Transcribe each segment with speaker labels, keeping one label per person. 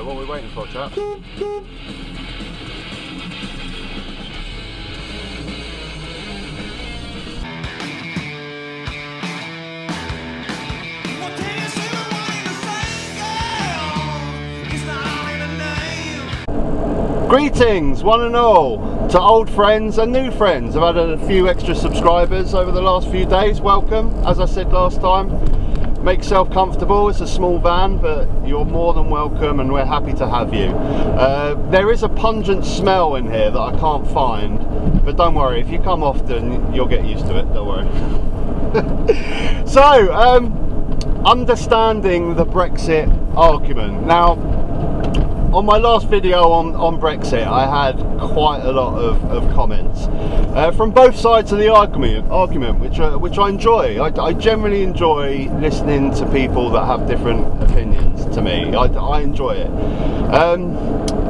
Speaker 1: what are we waiting for, chaps? Greetings, one and all, to old friends and new friends. I've had a few extra subscribers over the last few days. Welcome. As I said last time, make yourself comfortable. It's a small van, but you're more than welcome and we're happy to have you. There is a pungent smell in here that I can't find, but don't worry, if you come often, you'll get used to it, don't worry. So, understanding the Brexit argument. Now, on my last video on Brexit, I had quite a lot of comments from both sides of the argument, which I enjoy. I generally enjoy listening to people that have different opinions to me. I enjoy it.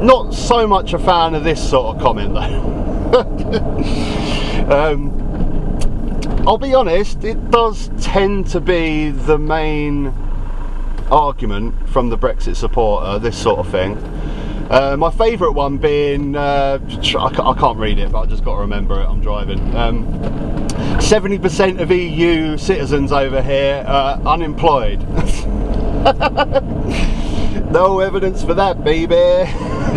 Speaker 1: Not so much a fan of this sort of comment though. I'll be honest, it does tend to be the main argument from the Brexit supporter, this sort of thing. My favourite one being, I can't read it, but I just got to remember it, I'm driving. 70% of EU citizens over here are unemployed. No evidence for that, baby.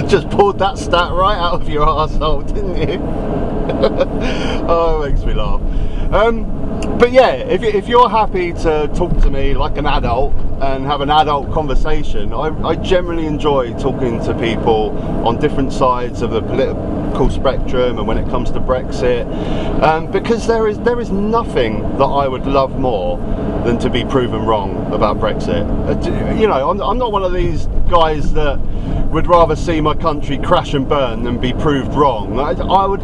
Speaker 1: Just pulled that stat right out of your arsehole, didn't you? Oh, it makes me laugh. But yeah, if you're happy to talk to me like an adult and have an adult conversation, I generally enjoy talking to people on different sides of the political spectrum and when it comes to Brexit, because there is nothing that I would love more than to be proven wrong about Brexit. You know, I'm not one of these guys that would rather see my country crash and burn than be proved wrong. I would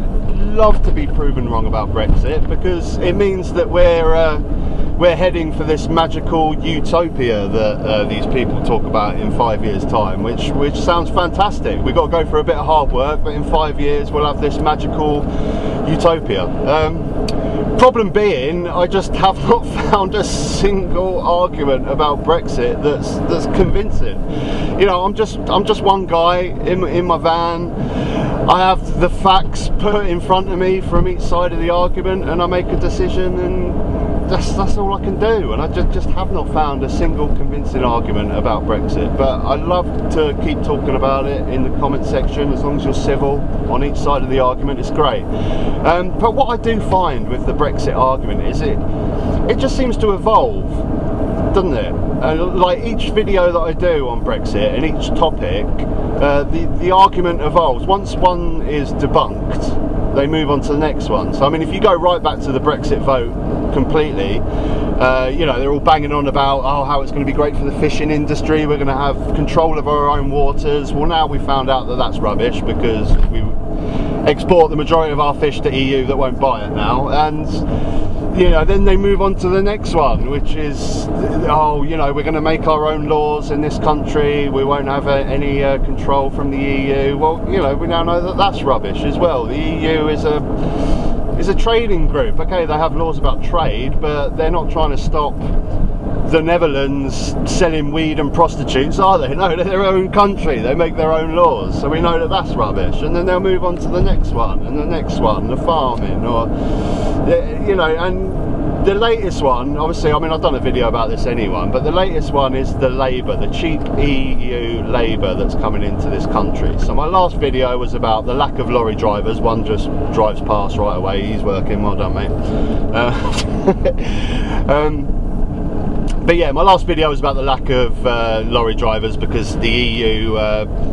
Speaker 1: love to be proven wrong about Brexit, because it means that we're heading for this magical utopia that these people talk about in 5 years' time, which sounds fantastic. We've got to go for a bit of hard work, but in 5 years we'll have this magical utopia. Problem being, I just have not found a single argument about Brexit that's convincing. You know, I'm just one guy in my van. I have the facts put in front of me from each side of the argument, and I make a decision, and that's all I can do. And I just have not found a single convincing argument about Brexit. But I love to keep talking about it in the comment section, as long as you're civil on each side of the argument. It's great. But what I do find with the Brexit argument is it just seems to evolve, doesn't it? Like each video that I do on Brexit and each topic, the argument evolves. Once one is debunked, they move on to the next one. So I mean, if you go right back to the Brexit vote completely, you know, they're all banging on about how it's going to be great for the fishing industry, we're going to have control of our own waters. Well, now we found out that that's rubbish, because we export the majority of our fish to EU that won't buy it now. And you know, then they move on to the next one, which is, you know, we're going to make our own laws in this country, we won't have any control from the EU. Well, you know, we now know that that's rubbish as well. The EU is a trading group. Okay, they have laws about trade, but they're not trying to stop the Netherlands selling weed and prostitutes, are they? No, they're their own country, they make their own laws, so we know that that's rubbish. And then they'll move on to the next one, and the next one, the farming, or, you know, and the latest one, obviously, I mean, I've done a video about this anyway, but the latest one is the labour, the cheap EU labour that's coming into this country. So my last video was about the lack of lorry drivers. One just drives past right away, he's working, well done, mate. But yeah, my last video was about the lack of lorry drivers, because the EU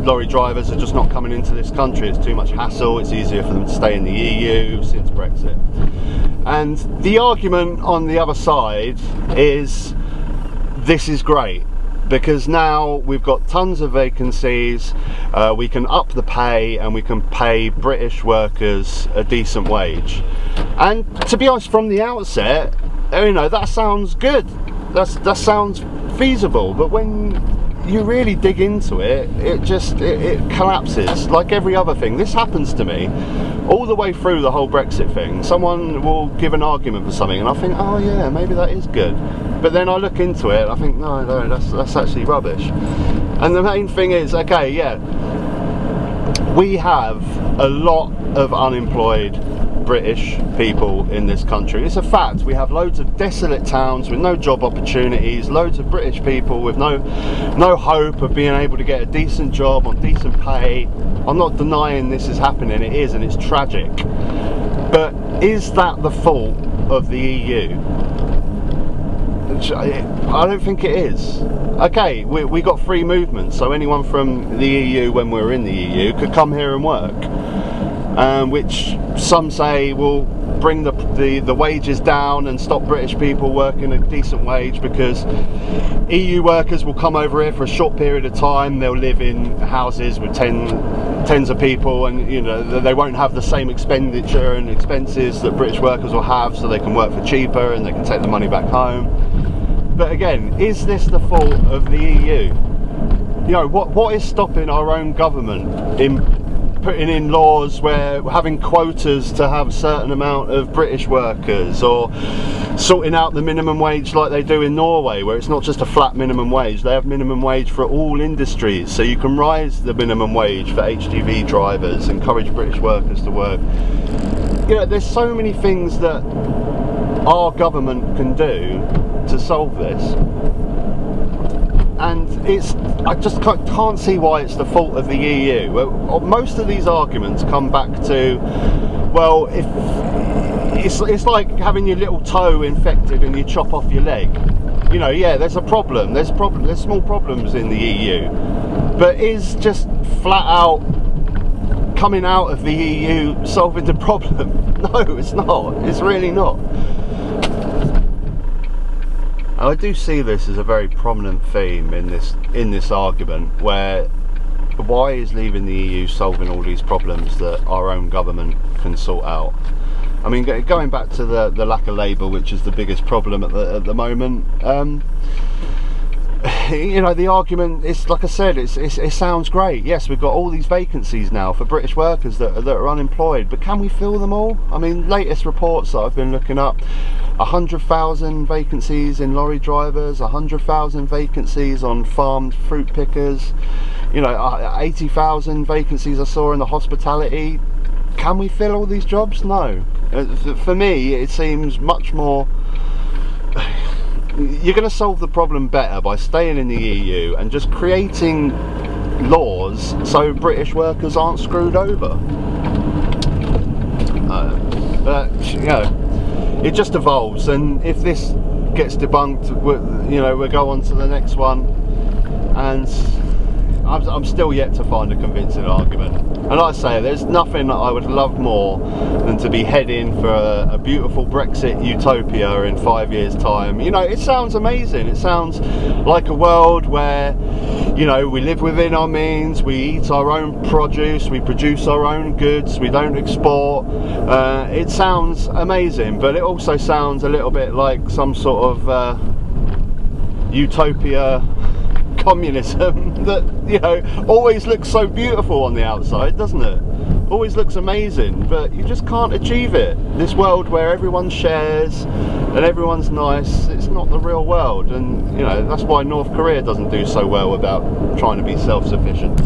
Speaker 1: lorry drivers are just not coming into this country. It's too much hassle, it's easier for them to stay in the EU since Brexit. And the argument on the other side is, this is great, because now we've got tons of vacancies, we can up the pay, and we can pay British workers a decent wage. And to be honest, from the outset, you know, that sounds good. That sounds feasible, but when you really dig into it, it collapses like every other thing. This happens to me all the way through the whole Brexit thing. Someone will give an argument for something and I think, oh yeah, maybe that is good, but then I look into it and I think, no, that's actually rubbish. And the main thing is, okay, yeah, we have a lot of unemployed British people in this country. It's a fact. We have loads of desolate towns with no job opportunities, loads of British people with no hope of being able to get a decent job on decent pay. I'm not denying this is happening, it is, and it's tragic. But is that the fault of the EU? I don't think it is. Okay, we got free movement, so anyone from the EU, when we're in the EU, could come here and work. Which some say will bring the wages down and stop British people working a decent wage, because EU workers will come over here for a short period of time. They'll live in houses with tens of people, and you know, they won't have the same expenditure and expenses that British workers will have, so they can work for cheaper and they can take the money back home. But again, is this the fault of the EU? You know, what is stopping our own government in putting in laws where we're having quotas to have a certain amount of British workers, or sorting out the minimum wage like they do in Norway, where it's not just a flat minimum wage, they have minimum wage for all industries, so you can rise the minimum wage for HGV drivers, encourage British workers to work. You know, there's so many things that our government can do to solve this, and I just can't see why it's the fault of the EU. Well, most of these arguments come back to, well, if it's like having your little toe infected and you chop off your leg. You know, yeah, there's a problem. There's small problems in the EU, but is just flat out coming out of the EU solving the problem? No, it's not. It's really not. I do see this as a very prominent theme in this argument, where why is leaving the EU solving all these problems that our own government can sort out? I mean, going back to the lack of labour, which is the biggest problem at the moment, you know, the argument is, like I said, it sounds great. Yes, we've got all these vacancies now for British workers that are unemployed, but can we fill them all? I mean, latest reports that I've been looking up, 100,000 vacancies in lorry drivers, 100,000 vacancies on farmed fruit pickers, you know, 80,000 vacancies I saw in the hospitality. Can we fill all these jobs? No. For me, it seems much more, you're going to solve the problem better by staying in the EU and just creating laws so British workers aren't screwed over. But you know, it just evolves, and if this gets debunked, you know, we'll go on to the next one, and I'm still yet to find a convincing argument. And like I say, there's nothing that I would love more than to be heading for a beautiful Brexit utopia in 5 years' time. You know, it sounds amazing. It sounds like a world where, you know, we live within our means, we eat our own produce, we produce our own goods, we don't export. It sounds amazing, but it also sounds a little bit like some sort of utopia communism that, you know, always looks so beautiful on the outside, doesn't it? Always looks amazing, but you just can't achieve it. This world where everyone shares and everyone's nice, it's not the real world. And you know, that's why North Korea doesn't do so well about trying to be self-sufficient.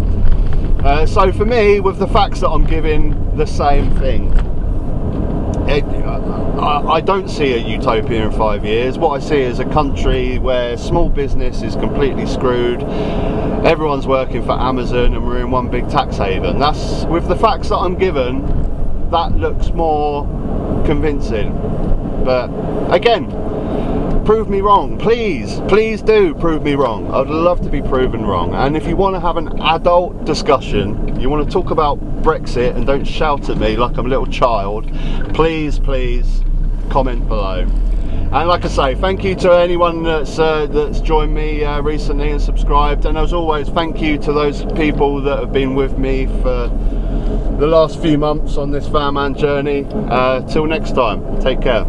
Speaker 1: So for me, with the facts that I'm giving, the same thing. I don't see a utopia in 5 years. What I see is a country where small business is completely screwed, everyone's working for Amazon, and we're in one big tax haven. That's, with the facts that I'm given, that looks more convincing. But again, prove me wrong, please do prove me wrong. I'd love to be proven wrong. And if you want to have an adult discussion, you want to talk about Brexit and don't shout at me like I'm a little child, please comment below. And like I say, thank you to anyone that's joined me recently and subscribed, and as always, thank you to those people that have been with me for the last few months on this van man journey. Till next time, take care.